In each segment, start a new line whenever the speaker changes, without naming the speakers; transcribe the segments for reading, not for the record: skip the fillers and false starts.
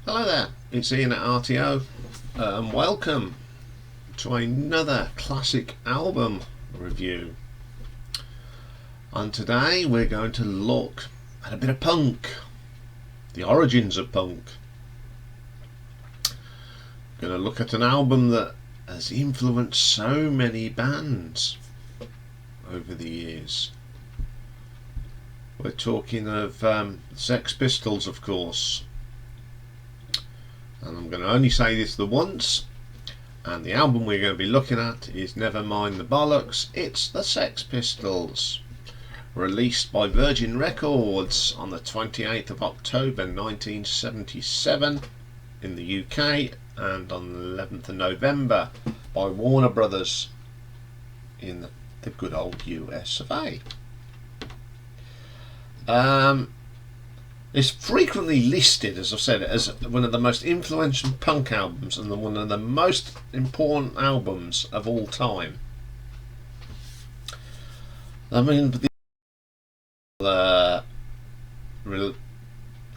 Hello there, it's Ian at RTO, and welcome to another classic album review. And today we're going to look at a bit of punk, the origins of punk. Going to look at an album that has influenced so many bands over the years. We're talking of Sex Pistols, of course. And I'm going to only say this the once, and the album we're going to be looking at is Never Mind the Bollocks, it's the Sex Pistols, released by Virgin Records on the 28th of October 1977 in the UK, and on the 11th of November by Warner Brothers in the good old US of A. It's frequently listed, as I've said, as one of the most influential punk albums and one of the most important albums of all time. I mean, the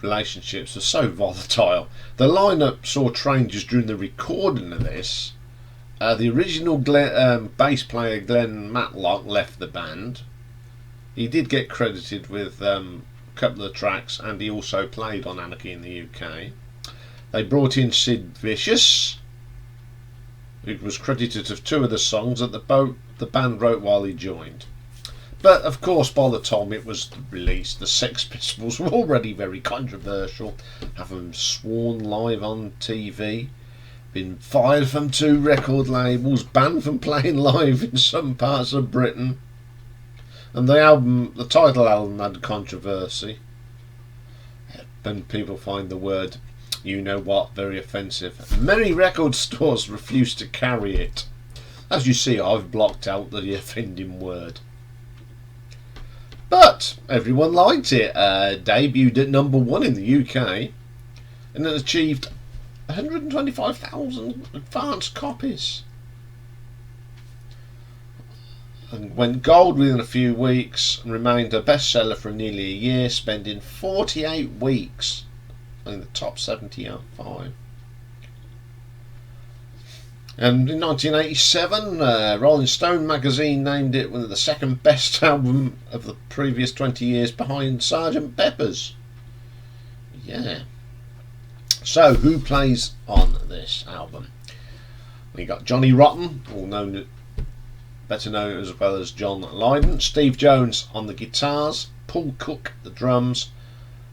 relationships are so volatile. The lineup saw changes during the recording of this. The original bass player Glenn Matlock left the band. He did get credited with couple of tracks, and he also played on Anarchy in the UK. They brought in Sid Vicious, who was credited of two of the songs that the band wrote while he joined. But of course, by the time it was released, the Sex Pistols were already very controversial, having sworn live on TV, been fired from 2 record labels, banned from playing live in some parts of Britain. And the title album had controversy. And people find the word, you know what, very offensive. Many record stores refused to carry it. As you see, I've blocked out the offending word. But everyone liked it. Debuted at #1 in the UK, and it achieved 125,000 advanced copies. And went gold within a few weeks and remained a bestseller for nearly a year, spending 48 weeks in the top 75. And in 1987, Rolling Stone magazine named it one of the second best album of the previous 20 years, behind Sgt. Pepper's. Yeah. So, who plays on this album? We got Johnny Rotten, better known as well as John Lydon, Steve Jones on the guitars, Paul Cook the drums,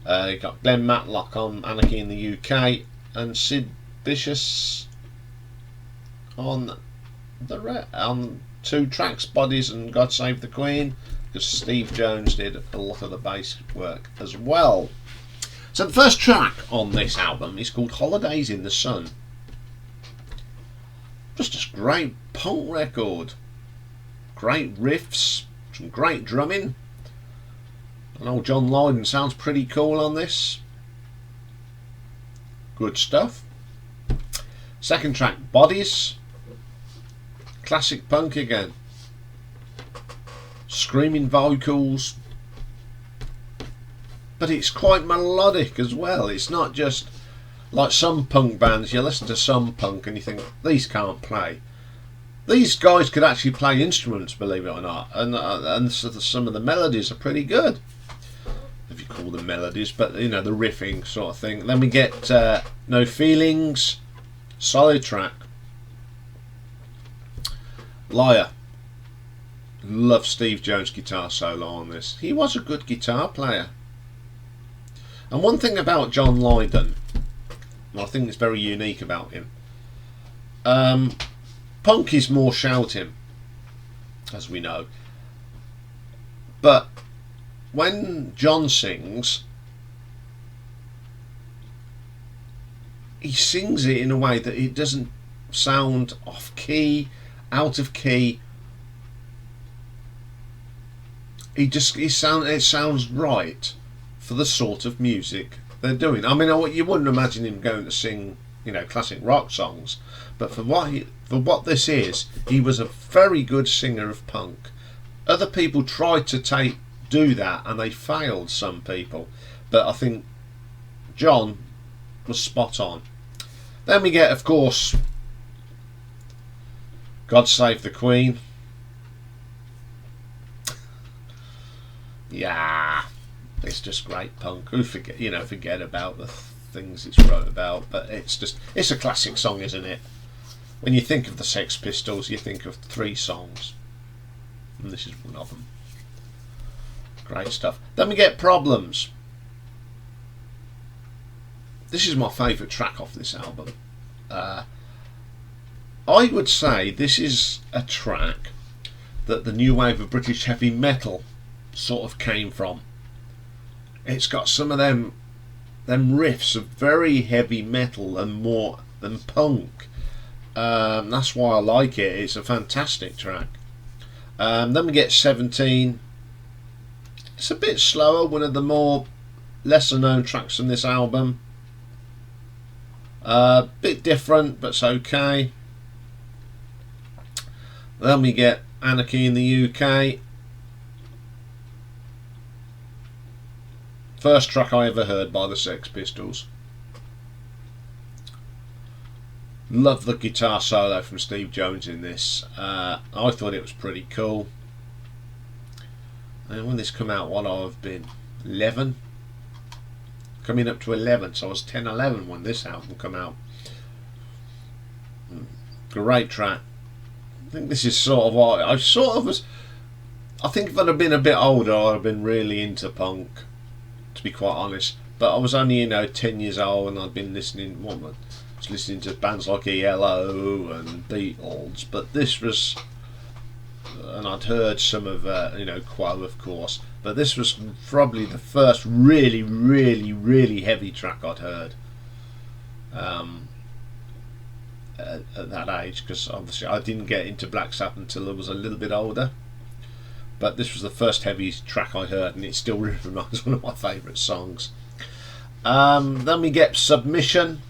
you got Glenn Matlock on Anarchy in the UK, and Sid Vicious on on 2 tracks, Bodies and God Save the Queen, because Steve Jones did a lot of the bass work as well. So the first track on this album is called Holidays in the Sun. Just a great punk record. Great riffs, some great drumming. And old John Lydon sounds pretty cool on this. Good stuff. Second track, Bodies. Classic punk again. Screaming vocals. But it's quite melodic as well. It's not just like some punk bands. You listen to some punk and you think, these can't play. These guys could actually play instruments, believe it or not, and some of the melodies are pretty good, if you call them melodies, but you know, the riffing sort of thing. Then we get No Feelings, solid track. Liar. Love Steve Jones' guitar solo on this. He was a good guitar player. And one thing about John Lydon, I think it's very unique about him, punk is more shouting. as we know. But when John sings, he sings it in a way that it doesn't sound off key, out of key. It sounds right for the sort of music they're doing. I mean, you wouldn't imagine him going to sing, classic rock songs, but for what this is, he was a very good singer of punk. Other people tried to do that, and they failed. Some people, but I think John was spot on. Then we get, of course, God Save the Queen. Yeah, it's just great punk. Who forget about the things it's wrote about, but it's a classic song, isn't it? When you think of the Sex Pistols, you think of 3 songs, and this is one of them. Great stuff. Then we get Problems. This is my favourite track off this album. I would say this is a track that the new wave of British heavy metal sort of came from. It's got some of them riffs of very heavy metal and more than punk. That's why I like it. It's a fantastic track. Then we get 17. It's a bit slower, one of the more lesser known tracks from this album. Bit different, but it's okay. Then we get Anarchy in the UK. First track I ever heard by the Sex Pistols. Love the guitar solo from Steve Jones in this. I thought it was pretty cool. And when this come out, what I've been 11, coming up to 11, so I was 10, 11 when this album come out. Great track. I think this is sort of what I think if I'd have been a bit older, I'd have been really into punk, to be quite honest. But I was only 10 years old, and I'd been listening to bands like ELO and Beatles. But this was, and I'd heard some of Quo, of course. But this was probably the first really, really, really heavy track I'd heard at that age, because obviously I didn't get into Black Sabbath until I was a little bit older. But this was the first heavy track I heard, and it still remains one of my favourite songs. Then we get Submission.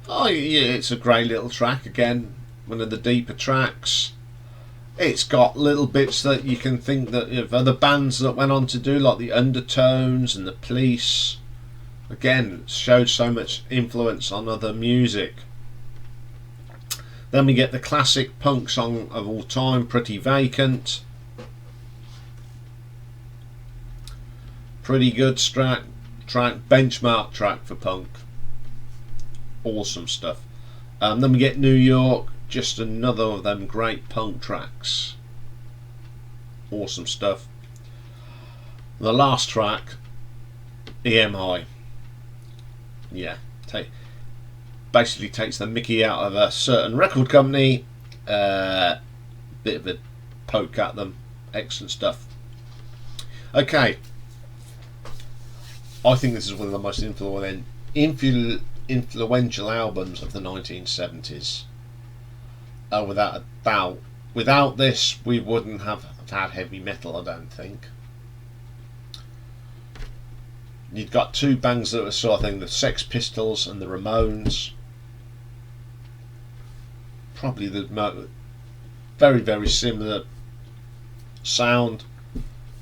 Oh yeah, it's a great little track. Again, one of the deeper tracks. It's got little bits that you can think that of other bands that went on to do, like the Undertones and the Police. Again, showed so much influence on other music. Then we get the classic punk song of all time, Pretty Vacant. Pretty good track, benchmark track for punk. Awesome stuff. Then we get New York, just another of them great punk tracks. Awesome stuff. The last track, E.M.I. Yeah, basically takes the mickey out of a certain record company. Bit of a poke at them. Excellent stuff. Okay, I think this is one of the most influential albums of the 1970s. Without a doubt. Without this, we wouldn't have had heavy metal, I don't think. You've got 2 bands that were sort of thing, the Sex Pistols and the Ramones. Probably the very, very similar sound.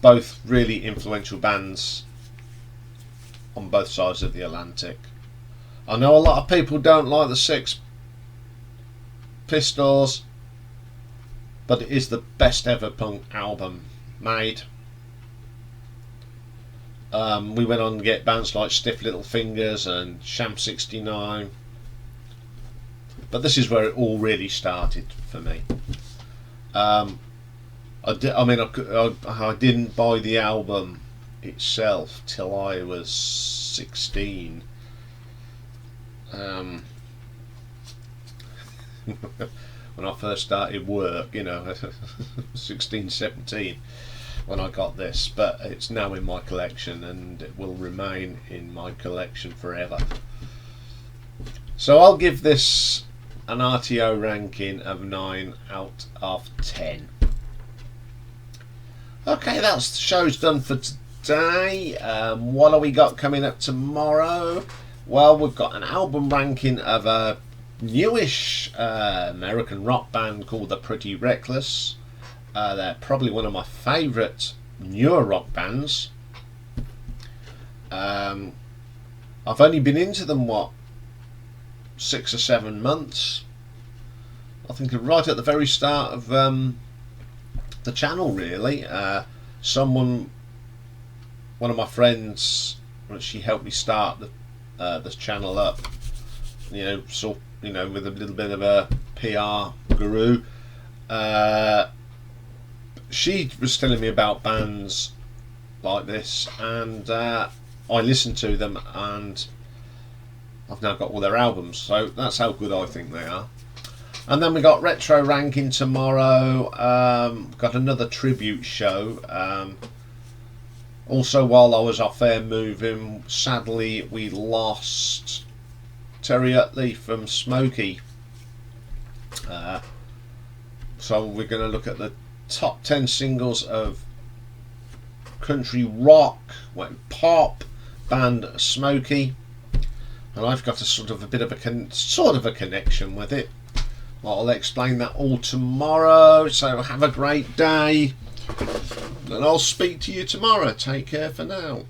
Both really influential bands on both sides of the Atlantic. I know a lot of people don't like the Sex Pistols, but it is the best ever punk album made. We went on to get bands like Stiff Little Fingers and Sham 69, but this is where it all really started for me. I didn't buy the album itself till I was 16. when I first started work, 16, 17, when I got this. But it's now in my collection, and it will remain in my collection forever. So I'll give this an RTO ranking of 9 out of 10. Okay, that's the show's done for today. What have we got coming up tomorrow? Well, we've got an album ranking of a newish American rock band called The Pretty Reckless. They're probably one of my favourite newer rock bands. I've only been into them, 6 or 7 months. I think right at the very start of the channel, really. One of my friends, she helped me start this channel up. With a little bit of a PR guru. She was telling me about bands like this, and I listened to them, and I've now got all their albums, so that's how good I think they are. And then we got retro ranking tomorrow. Got another tribute show. Also, while I was off air moving, sadly we lost Terry Utley from Smokey. So we're going to look at the top 10 singles of country rock, pop band Smokey, and I've got a bit of a connection with it. Well, I'll explain that all tomorrow. So have a great day, and I'll speak to you tomorrow. Take care for now.